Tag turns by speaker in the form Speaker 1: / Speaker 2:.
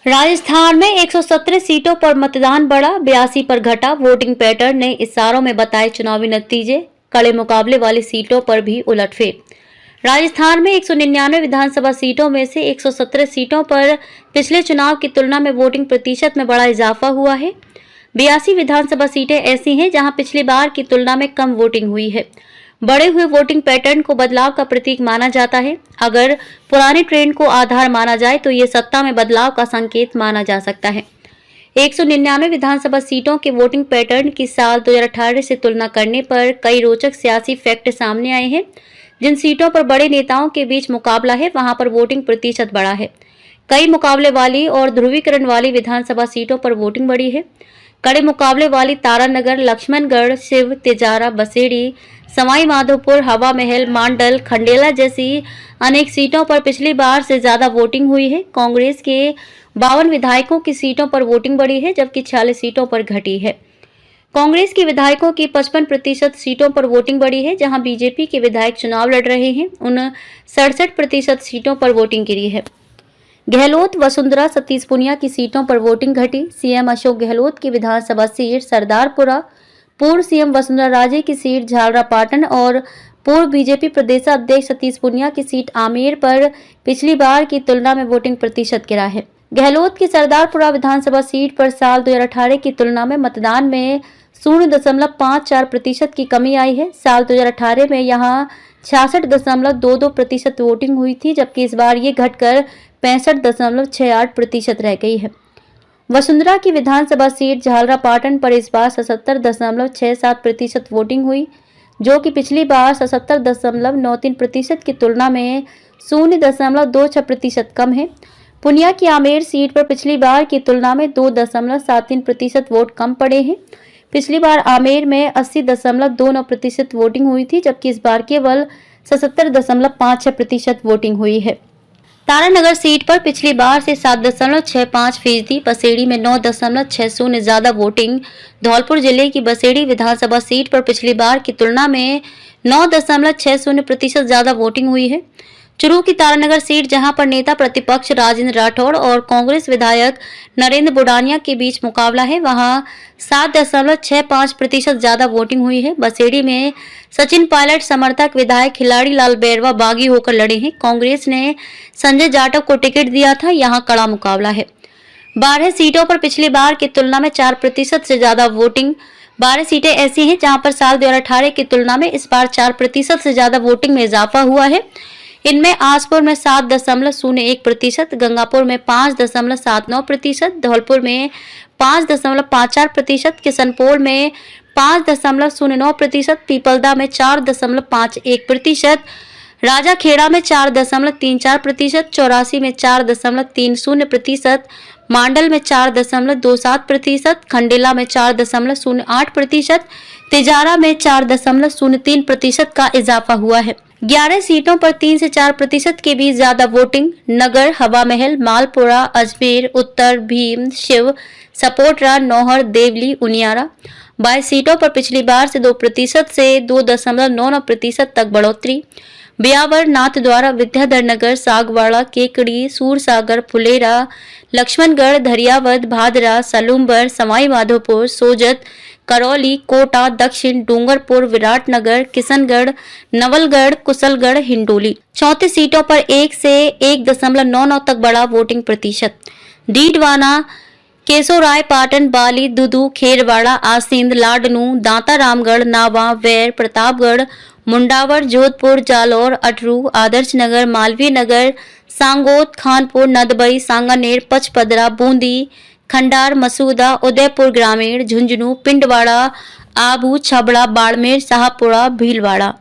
Speaker 1: राजस्थान में 117 सीटों पर मतदान बढ़ा, 82 पर घटा। वोटिंग पैटर्न ने इशारों में बताए चुनावी नतीजे, कड़े मुकाबले वाली सीटों पर भी उलटफेर। राजस्थान में 199 विधानसभा सीटों में से 117 सीटों पर पिछले चुनाव की तुलना में वोटिंग प्रतिशत में बड़ा इजाफा हुआ है। 82 विधानसभा सीटें ऐसी हैं जहां पिछली बार की तुलना में कम वोटिंग हुई है। बढ़े हुए वोटिंग पैटर्न को बदलाव का प्रतीक माना जाता है। अगर पुराने ट्रेंड को आधार माना जाए तो ये सत्ता में बदलाव का संकेत माना जा सकता है। 199 विधानसभा सीटों के वोटिंग पैटर्न की साल 2018 से तुलना करने पर कई रोचक सियासी फैक्ट सामने आए हैं। जिन सीटों पर बड़े नेताओं के बीच मुकाबला है वहां पर वोटिंग प्रतिशत बढ़ा है। कई मुकाबले वाली और ध्रुवीकरण वाली विधानसभा सीटों पर वोटिंग बढ़ी है। कड़े मुकाबले वाली तारानगर, लक्ष्मणगढ़, शिव, तिजारा, बसेड़ी, सवाई माधोपुर, हवा महल, मांडल, खंडेला जैसी अनेक सीटों पर पिछली बार से ज्यादा वोटिंग हुई है। कांग्रेस के 52 विधायकों की सीटों पर वोटिंग बढ़ी है जबकि 46 सीटों पर घटी है। कांग्रेस के विधायकों की 55% सीटों पर वोटिंग बढ़ी है, जहां बीजेपी के विधायक चुनाव लड़ रहे हैं उन 67% सीटों पर वोटिंग गिरी है। गहलोत, वसुंधरा, सतीश पुनिया की सीटों पर वोटिंग घटी। सीएम अशोक गहलोत की विधानसभा सीट सरदारपुरा, पूर्व सीएम वसुंधरा राजे की सीट झालरापाटन और पूर्व बीजेपी प्रदेशाध्यक्ष सतीश पुनिया की सीट आमेर पर पिछली बार की तुलना में वोटिंग प्रतिशत गिरा है। गहलोत की सरदारपुरा विधानसभा सीट पर साल 2018 की तुलना में मतदान में 0.54% की कमी आई है। साल 2018 में यहां 66.22% वोटिंग हुई थी, जबकि इस बार ये घटकर 65.68% रह गई है। वसुंधरा की विधानसभा सीट झालरापाटन पर इस बार 77.67% वोटिंग हुई, जो कि पिछली बार 77.93% की तुलना में 0.26% कम है। पुनिया की आमेर सीट पर पिछली बार की तुलना में 2.73% वोट कम पड़े हैं। पिछली बार आमेर में 80.29% वोटिंग हुई थी, जबकि इस बार केवल 77.56% वोटिंग हुई है। तारानगर सीट पर पिछली बार से 7.65%, बसेड़ी में 9.60 ज्यादा वोटिंग। धौलपुर जिले की बसेड़ी विधानसभा सीट पर पिछली बार की तुलना में 9.60% ज्यादा वोटिंग हुई है। चुरू की तारानगर सीट, जहां पर नेता प्रतिपक्ष राजेंद्र राठौड़ और कांग्रेस विधायक नरेंद्र बुडानिया के बीच मुकाबला है, वहां 7.65% ज्यादा वोटिंग हुई है। बसेड़ी में सचिन पायलट समर्थक विधायक खिलाड़ी लाल बैरवा बागी होकर लड़े हैं। कांग्रेस ने संजय जाटव को टिकट दिया था, यहां कड़ा मुकाबला है। 12 सीटों पर पिछली बार की तुलना में 4% से ज्यादा वोटिंग। 12 सीटें ऐसी हैं जहां पर साल 2018 की तुलना में इस बार 4% से ज्यादा वोटिंग में इजाफा हुआ है। इनमें आसपुर में 7.01%, गंगापुर में 5.79%, धौलपुर में 5.54%, किशनपुर में 5.09%, पीपलदा में 4.51%, राजाखेड़ा में 4.34%, चौरासी में 4.30%, मांडल में 4.27%, खंडेला में 4.08%, तिजारा में 4.03% का इजाफा हुआ है। 11 सीटों पर 3 से 4% के बीच ज्यादा वोटिंग। नगर, हवा महल, मालपुरा, अजमेर, उत्तर, भीम, शिव, सपोटरा, नौहर, देवली, उनियारा। 22 सीटों पर पिछली बार से 2% से 2.99% तक बढ़ोतरी। ब्यावर, नाथद्वारा, विद्याधरनगर, सागवाड़ा, केकड़ी, सूरसागर, फुलेरा, लक्ष्मणगढ़, धरियावद, भादरा, सलूम्बर, सवाई माधोपुर, सोजत, करौली, कोटा, दक्षिण, डूंगरपुर, विराटनगर, किशनगढ़, नवलगढ़, कुशलगढ़, हिंडोली। 34 सीटों पर 1 से 1.99 तक बढ़ा वोटिंग प्रतिशत। डीडवाना, केशोराय पाटन, बाली, दुदू, खेरवाड़ा, आसींद, लाडनू, दांता रामगढ़, नावा, वैर, प्रतापगढ़, मुंडावर, जोधपुर, जालौर, अटरू, आदर्श नगर, मालवीय नगर, सांगोद, खानपुर, नदबई, सांगानेर, पचपदरा, बूंदी, खंडार, मसूदा, उदयपुर ग्रामीण, झुंझुनू, पिंडवाड़ा, आबू, छबड़ा, बाड़मेर, शाहपुरा, भीलवाड़ा।